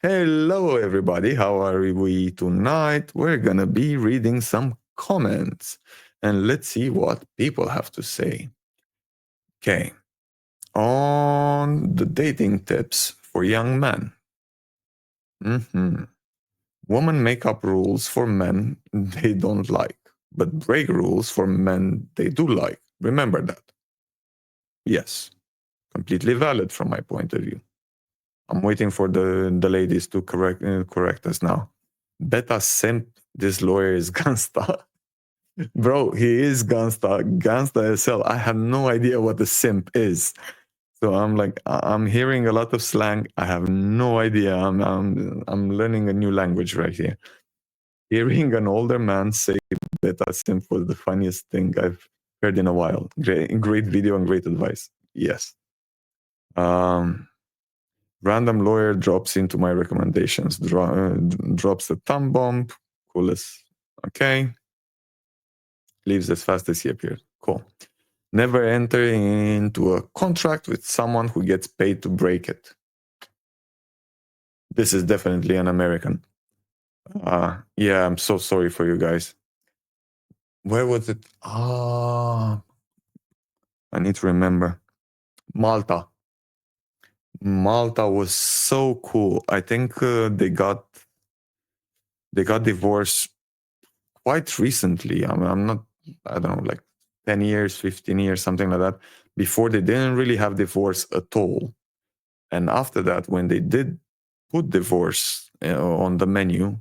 Hello, everybody. How are we tonight? We're gonna be reading some comments and let's see what people have to say. Okay, on the dating tips for young men. Women make up rules for men they don't like, but break rules for men they do like. Remember that. Yes, completely valid from my point of view. I'm waiting for the ladies to correct us now. Beta simp, this lawyer is Gangsta. Bro, he is Gangsta. Gangsta SL. I have no idea what a simp is. So I'm like, I'm hearing a lot of slang. I have no idea. I'm learning a new language right here. Hearing an older man say beta simp was the funniest thing I've heard in a while. Great video and great advice. Yes. Random lawyer drops into my recommendations. Drops the thumb bomb. Coolest. Okay. Leaves as fast as he appeared. Cool. Never enter into a contract with someone who gets paid to break it. This is definitely an American. Yeah, I'm so sorry for you guys. Where was it? I need to remember. Malta. Malta was so cool. I think they got divorced quite recently. I'm not, I don't know, like 10 years, 15 years, something like that. Before they didn't really have divorce at all. And after that, when they did put divorce on the menu,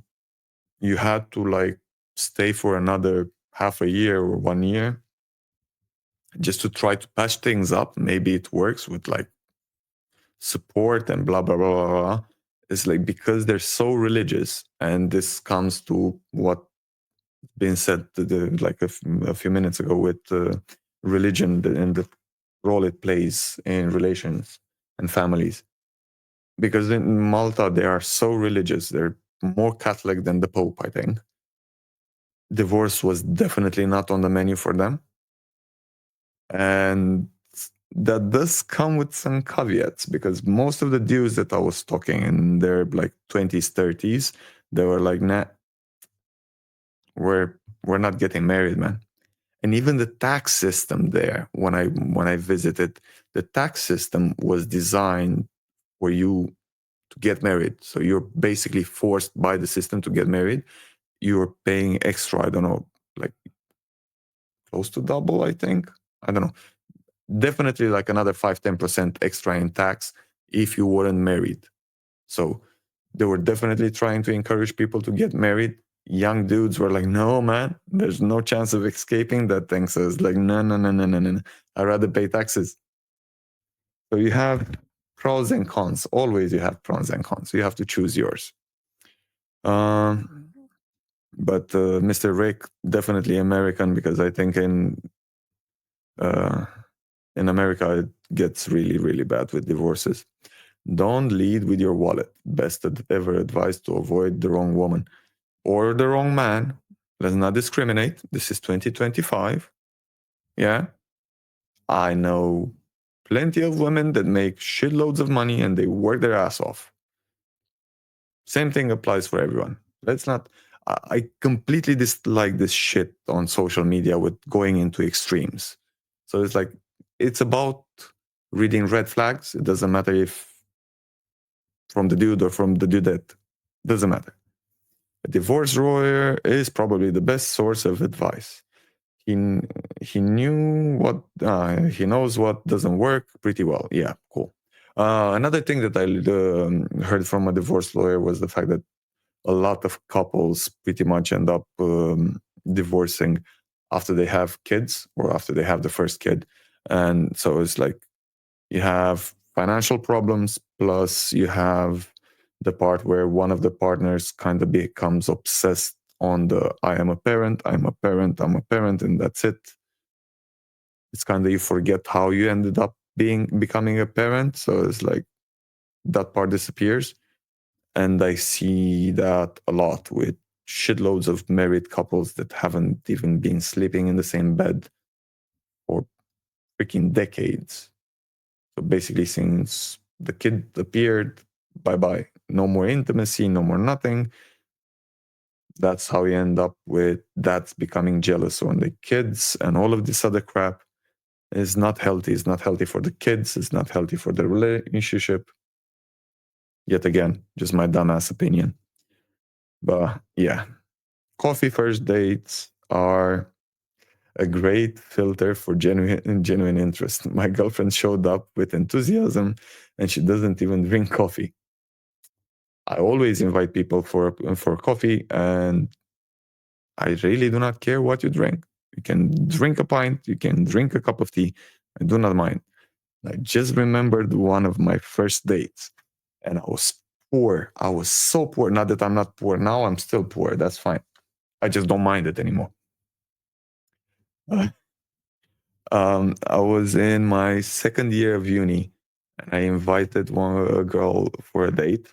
you had to like stay for another half a year or 1 year just to try to patch things up. Maybe it works with like support and blah, blah, blah, blah, blah. It's like because they're so religious, and this comes to what been said like a few minutes ago with religion and the role it plays in relations and families. Because in Malta, they are so religious. They're more Catholic than the Pope, I think. Divorce was definitely not on the menu for them. And that does come with some caveats, because most of the dudes that I was talking in their like 20s, 30s, they were like, nah, we're not getting married, man. And even the tax system there, when I visited, the tax system was designed for you to get married. So you're basically forced by the system to get married. You're paying extra, I don't know, like close to double, I think. I don't know. Definitely like another 5-10% extra in tax if you weren't married. So they were definitely trying to encourage people to get married. Young dudes were like, no, man, there's no chance of escaping that thing. So it's like, no, no, no, no, no, no. I'd rather pay taxes. So you have pros and cons. Always you have pros and cons. You have to choose yours. But Mr. Rick, definitely American, because I think in America it gets really, really bad with divorces. Don't lead with your wallet. Best ever advice to avoid the wrong woman or the wrong man. Let's not discriminate. This is 2025. Yeah. I know plenty of women that make shitloads of money and they work their ass off. Same thing applies for everyone. Let's not. I completely dislike this shit on social media with going into extremes. So it's like, it's about reading red flags. It doesn't matter if from the dude or from the dudette. Doesn't matter. A divorce lawyer is probably the best source of advice. He knew what he knows what doesn't work pretty well. Yeah, cool. Another thing that I heard from a divorce lawyer was the fact that a lot of couples pretty much end up divorcing after they have kids or after they have the first kid. And so it's like you have financial problems, plus you have the part where one of the partners kind of becomes obsessed on the I am a parent, I'm a parent, I'm a parent, and that's it. It's kind of, you forget how you ended up becoming a parent. So it's like that part disappears. And I see that a lot with shitloads of married couples that haven't even been sleeping in the same bed for freaking decades. So basically, since the kid appeared, bye bye. no more intimacy, no more nothing. That's how you end up with that's becoming jealous when the kids and all of this other crap is not healthy. It's not healthy for the kids. It's not healthy for the relationship. Yet again, just my dumbass opinion. But yeah, coffee first dates are a great filter for genuine interest. My girlfriend showed up with enthusiasm and she doesn't even drink coffee. I always invite people for coffee, and I really do not care what you drink. You can drink a pint, you can drink a cup of tea. I do not mind. I just remembered one of my first dates, and I was poor. I was so poor. Not that I'm not poor now, I'm still poor. That's fine. I just don't mind it anymore. I was in my second year of uni, and I invited a girl for a date.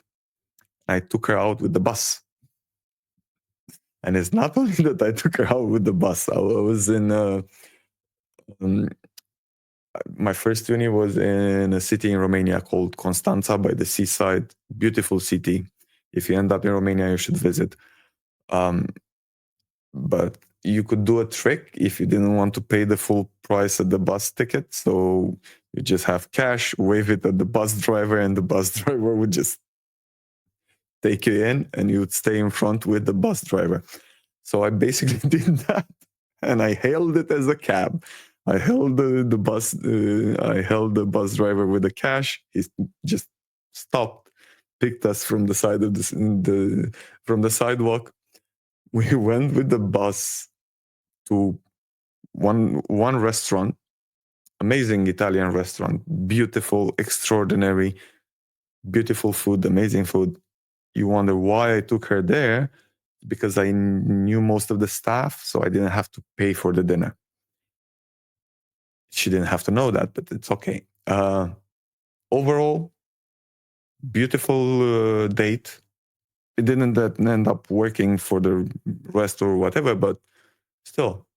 I took her out with the bus. And it's not only that I took her out with the bus. I was in um, my first uni was in a city in Romania called Constanța by the seaside. Beautiful city. If you end up in Romania, you should visit. But you could do a trick if you didn't want to pay the full price of the bus ticket. So you just have cash, wave it at the bus driver, and the bus driver would just take you in, and you would stay in front with the bus driver. So I basically did that, and I hailed it as a cab. I held the bus. I held the bus driver with the cash. He just stopped, picked us from the side of from the sidewalk. We went with the bus to one restaurant, amazing Italian restaurant, beautiful, extraordinary, beautiful food, amazing food. You wonder why I took her there? Because I knew most of the staff, so I didn't have to pay for the dinner. She didn't have to know that, but it's okay. Overall, beautiful date. It didn't end up working for the rest or whatever, but still,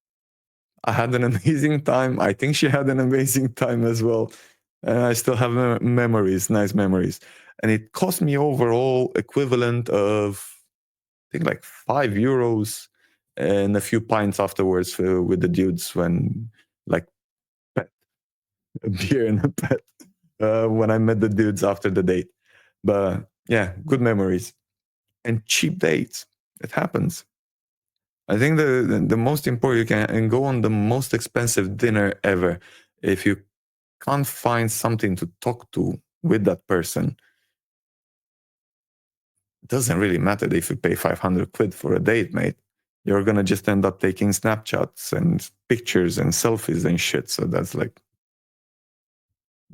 I had an amazing time. I think she had an amazing time as well. And I still have memories, nice memories. And it cost me overall equivalent of, I think, like €5 and a few pints afterwards with the dudes when, like, pet, a beer and a pet when I met the dudes after the date. But yeah, good memories. And cheap dates. It happens. I think the most important, you can go on the most expensive dinner ever. If you can't find something to talk to with that person, it doesn't really matter if you pay 500 quid for a date, mate. You're gonna just end up taking Snapchats and pictures and selfies and shit. So that's like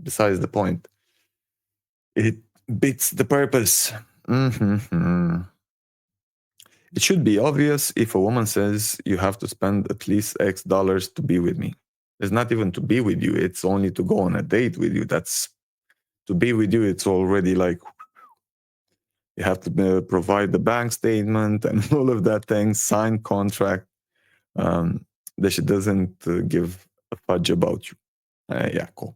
besides the point. It beats the purpose. Mm-hmm. It should be obvious if a woman says you have to spend at least X dollars to be with me. It's not even to be with you, it's only to go on a date with you. That's to be with you, it's already like you have to provide the bank statement and all of that thing, sign contract. That she doesn't give a fudge about you. Yeah, cool.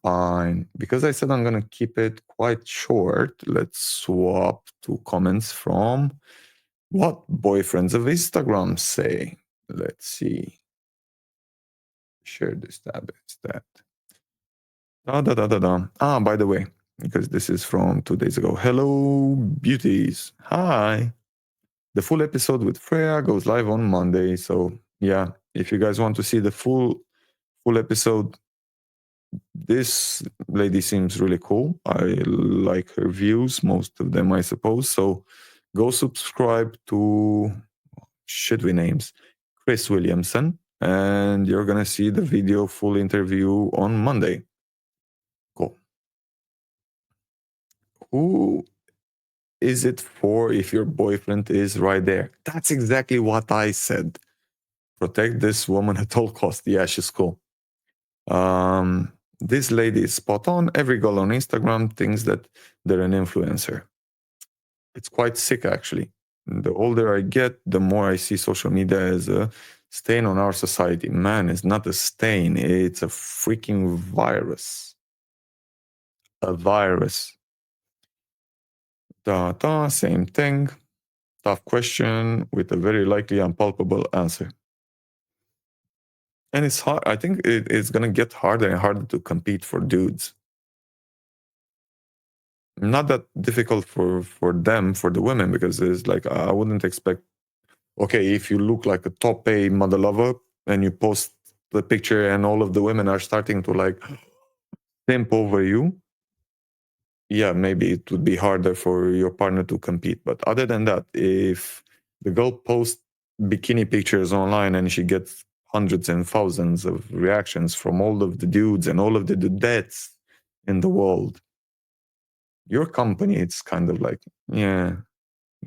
Fine. Because I said I'm going to keep it quite short, let's swap to comments from what boyfriends of Instagram say. Let's see. Share this tab instead. By the way, because this is from 2 days ago. Hello, beauties. Hi. The full episode with Freya goes live on Monday. So yeah, if you guys want to see the full episode, this lady seems really cool. I like her views, most of them, I suppose. So go subscribe to names, Chris Williamson, and you're gonna see the video full interview on Monday. Cool. Who is it for if your boyfriend is right there? That's exactly what I said. Protect this woman at all costs. Yeah, she's cool. This lady is spot on. Every girl on Instagram thinks that they're an influencer. It's quite sick, actually. The older I get, the more I see social media as a stain on our society. Man, it's not a stain. It's a freaking virus. A virus. Same thing. Tough question with a very likely unpalpable answer. And it's hard. I think it's going to get harder and harder to compete for dudes. Not that difficult for them, for the women, because it's like, I wouldn't expect, okay, if you look like a top A mother lover and you post the picture and all of the women are starting to like simp over you, yeah, maybe it would be harder for your partner to compete. But other than that, if the girl posts bikini pictures online and she gets hundreds and thousands of reactions from all of the dudes and all of the dudettes in the world, your company, it's kind of like, yeah,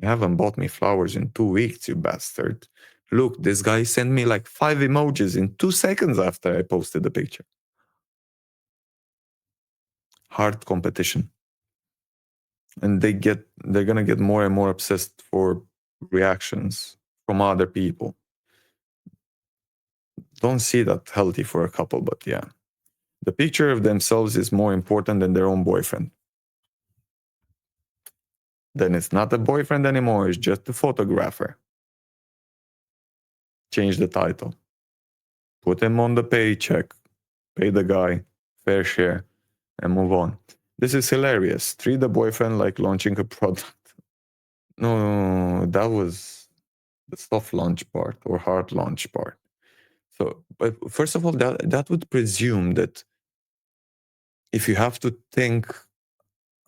you haven't bought me flowers in 2 weeks, you bastard. Look, this guy sent me like 5 emojis in 2 seconds after I posted the picture. Hard competition. And they're gonna get more and more obsessed for reactions from other people. Don't see that healthy for a couple, but yeah. The picture of themselves is more important than their own boyfriend. Then it's not a boyfriend anymore, it's just a photographer. Change the title. Put him on the paycheck. Pay the guy fair share and move on. This is hilarious. Treat the boyfriend like launching a product. No, that was the soft launch part or hard launch part. So, but first of all, that would presume that if you have to think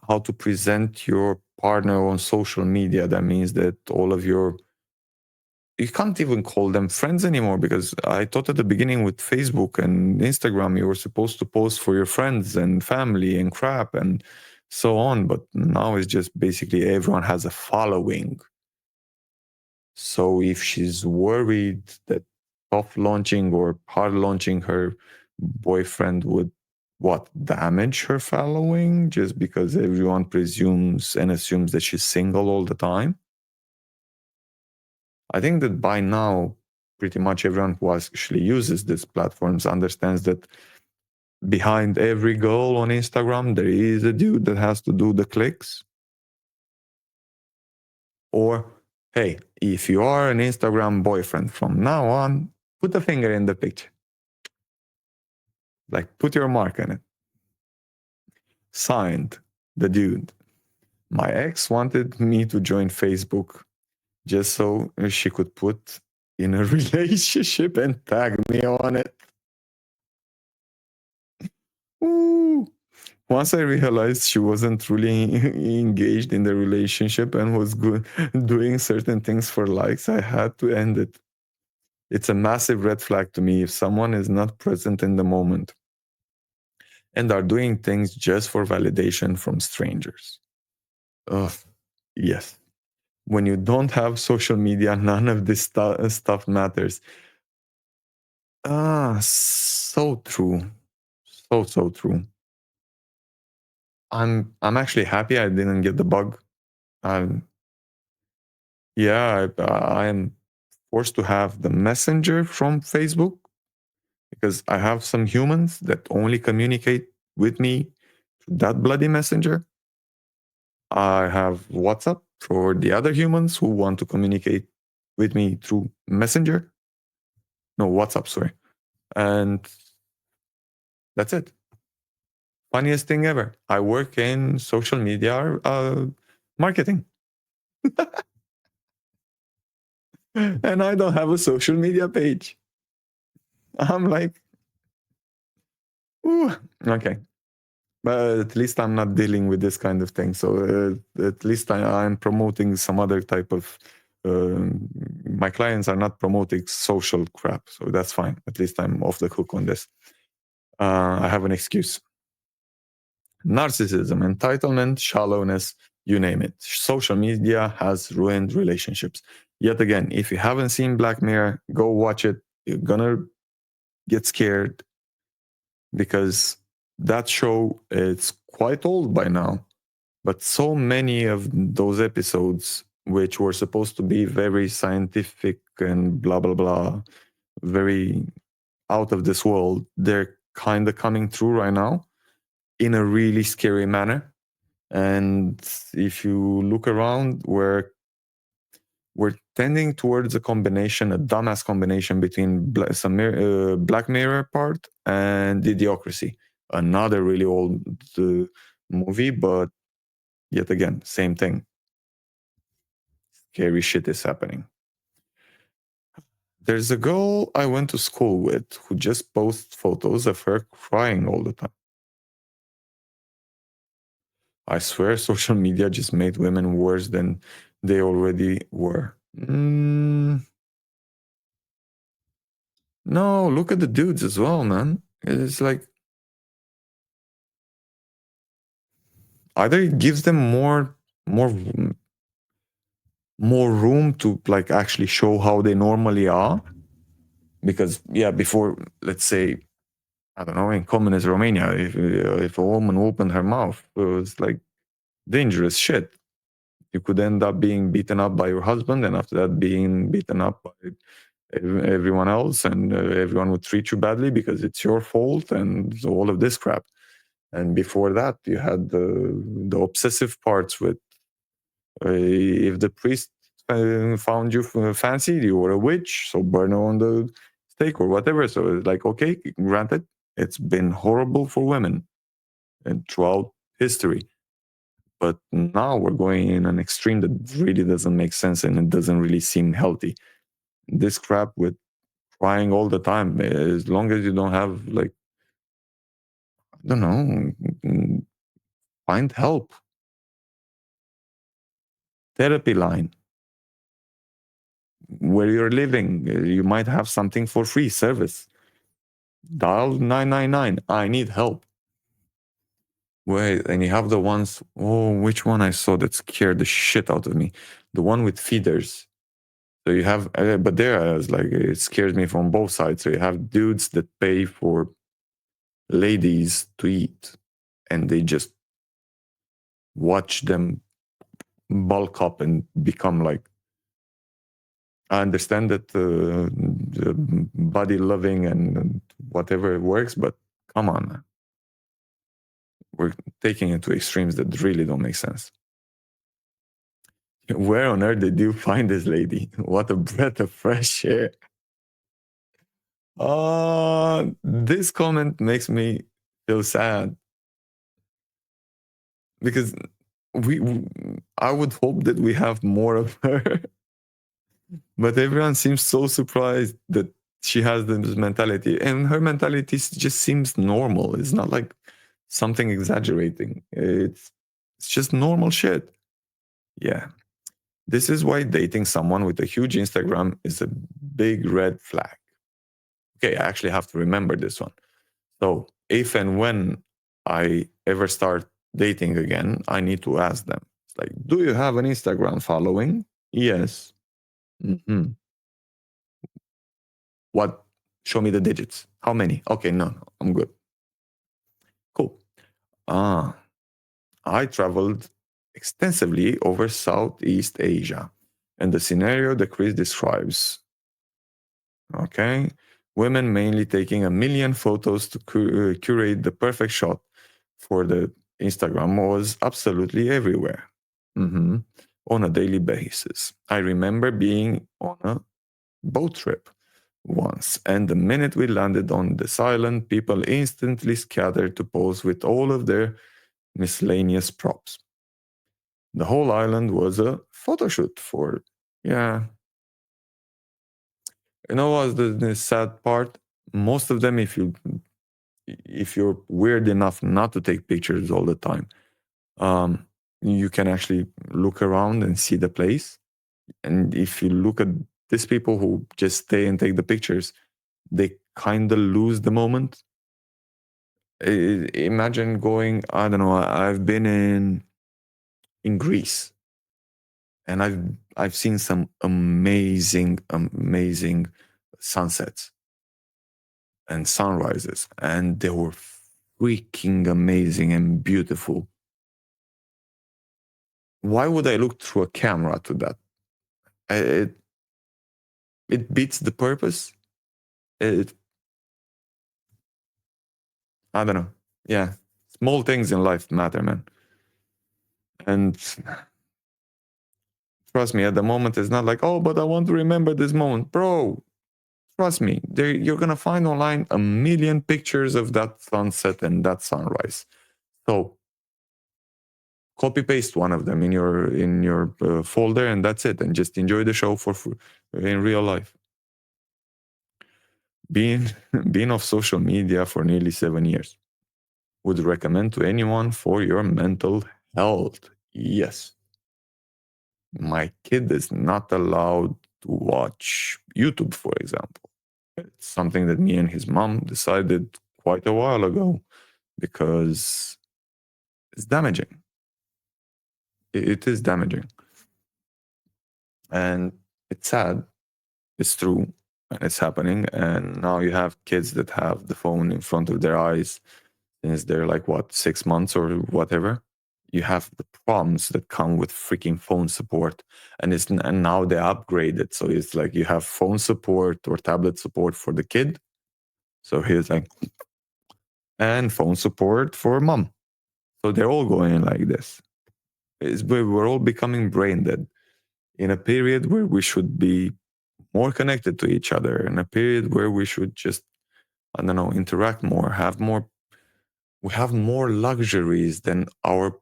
how to present your partner on social media, that means that all of you can't even call them friends anymore, because I thought at the beginning with Facebook and Instagram, you were supposed to post for your friends and family and crap and so on. But now it's just basically everyone has a following. So if she's worried that soft launching or hard launching her boyfriend would damage her following just because everyone presumes and assumes that she's single all the time. I think that by now, pretty much everyone who actually uses these platforms understands that behind every girl on Instagram, there is a dude that has to do the clicks. Or, hey, if you are an Instagram boyfriend from now on, put a finger in the picture. Like, put your mark on it. Signed, the dude. My ex wanted me to join Facebook just so she could put in a relationship and tag me on it. Ooh. Once I realized she wasn't really engaged in the relationship and was doing certain things for likes, I had to end it. It's a massive red flag to me if someone is not present in the moment and are doing things just for validation from strangers. Ugh, yes. When you don't have social media, none of this stuff matters. So true. So true. I'm actually happy I didn't get the bug. Yeah, I am forced to have the messenger from Facebook because I have some humans that only communicate with me through that bloody messenger. I have WhatsApp for the other humans who want to communicate with me through Messenger. No, WhatsApp, sorry. And that's it. Funniest thing ever. I work in social media marketing. And I don't have a social media page. I'm like, ooh, okay. But at least I'm not dealing with this kind of thing. So at least I'm promoting some other type of. My clients are not promoting social crap, so that's fine. At least I'm off the hook on this. I have an excuse. Narcissism, entitlement, shallowness, you name it. Social media has ruined relationships. Yet again, if you haven't seen Black Mirror, go watch it. You're gonna get scared because that show, it's quite old by now, but so many of those episodes, which were supposed to be very scientific and blah blah blah, very out of this world, they're kind of coming through right now in a really scary manner. And if you look around, we're tending towards a combination, a dumbass combination between Black Mirror part and Idiocracy, another really old movie, but yet again, same thing. Scary shit is happening. There's a girl I went to school with who just posts photos of her crying all the time. I swear social media just made women worse than they already were. No, look at the dudes as well, man. It's like either it gives them more more room to like actually show how they normally are, because yeah, before, let's say, I don't know, in communist Romania, if a woman opened her mouth, it was like dangerous shit. You could end up being beaten up by your husband, and after that being beaten up by everyone else, and everyone would treat you badly because it's your fault, and all of this crap. And before that, you had the obsessive parts with if the priest found you fancy, you were a witch, so burn her on the stake or whatever. So it's like, okay, granted, it's been horrible for women and throughout history. But now we're going in an extreme that really doesn't make sense, and it doesn't really seem healthy. This crap with crying all the time, as long as you don't have, like, I don't know, find help. Therapy line. Where you're living, you might have something for free service. Dial 999. I need help. Wait, and you have the ones, oh, which one I saw that scared the shit out of me? The one with feeders. So you have, but there is like, it scares me from both sides. So you have dudes that pay for ladies to eat, and they just watch them bulk up and become like, I understand that the body loving and whatever works, but come on, man. We're taking it to extremes that really don't make sense. Where on earth did you find this lady? What a breath of fresh air. This comment makes me feel sad because we I would hope that we have more of her, but everyone seems so surprised that she has this mentality, and her mentality just seems normal. It's not like something exaggerating. It's just normal shit. Yeah. This is why dating someone with a huge Instagram is a big red flag. Okay, I actually have to remember this one. So if and when I ever start dating again, I need to ask them. It's like, do you have an Instagram following? Yes. Mm-hmm. What? Show me the digits. How many? Okay, no, I'm good. Cool. Ah, I traveled extensively over Southeast Asia, and the scenario that Chris describes. Okay, women mainly taking a million photos to curate the perfect shot for the Instagram was absolutely everywhere. Mm-hmm. On a daily basis. I remember being on a boat trip once, and the minute we landed on this island, people instantly scattered to pose with all of their miscellaneous props. The whole island was a photo shoot for, yeah. You know what's the sad part? Most of them, if you're weird enough not to take pictures all the time, you can actually look around and see the place. And if you look at these people who just stay and take the pictures, they kind of lose the moment. Imagine going, I don't know, I've been in Greece, and I've seen some amazing sunsets and sunrises, and they were freaking amazing and beautiful. Why would I look through a camera to that? It it beats the purpose. It, I don't know. Yeah, small things in life matter, man. And trust me, at the moment, it's not like, oh, but I want to remember this moment. Bro, trust me, you're going to find online a million pictures of that sunset and that sunrise. So copy paste one of them in your folder, and that's it. And just enjoy the show in real life. Being off social media for nearly 7 years. Would recommend to anyone for your mental health. Yes. My kid is not allowed to watch YouTube, for example. It's something that me and his mom decided quite a while ago because it's damaging. It is damaging. And it's sad. It's true. And it's happening. And now you have kids that have the phone in front of their eyes since they're like, 6 months or whatever. You have the problems that come with freaking phone support, and now they upgraded, so it's like you have phone support or tablet support for the kid, so he's like, and phone support for mom, so they're all going like this. We're all becoming brain dead in a period where we should be more connected to each other, in a period where we should just, I don't know, interact more, we have more luxuries than our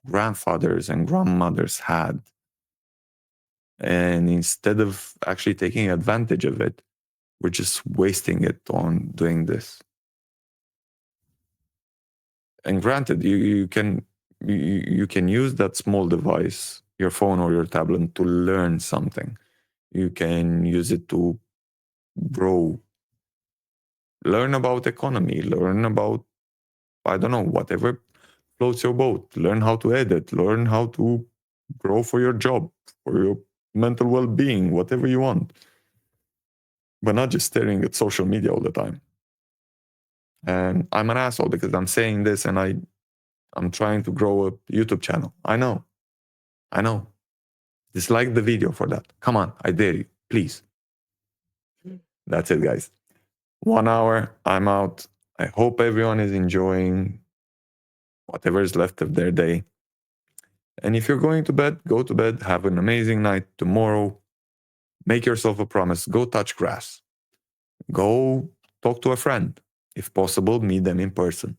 grandfathers and grandmothers had. And instead of actually taking advantage of it, we're just wasting it on doing this. And granted, you can use that small device, your phone or your tablet, to learn something. You can use it to grow, learn about economy, learn about, I don't know, whatever floats your boat, learn how to edit, learn how to grow for your job, for your mental well-being, whatever you want, but not just staring at social media all the time. And I'm an asshole because I'm saying this and I'm trying to grow a YouTube channel. I know. Dislike the video for that. Come on, I dare you, please. That's it, guys. 1 hour, I'm out. I hope everyone is enjoying whatever is left of their day. And if you're going to bed, go to bed. Have an amazing night. Tomorrow, make yourself a promise. Go touch grass. Go talk to a friend. If possible, meet them in person.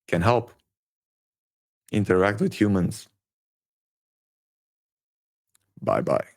Can help. Interact with humans. Bye-bye.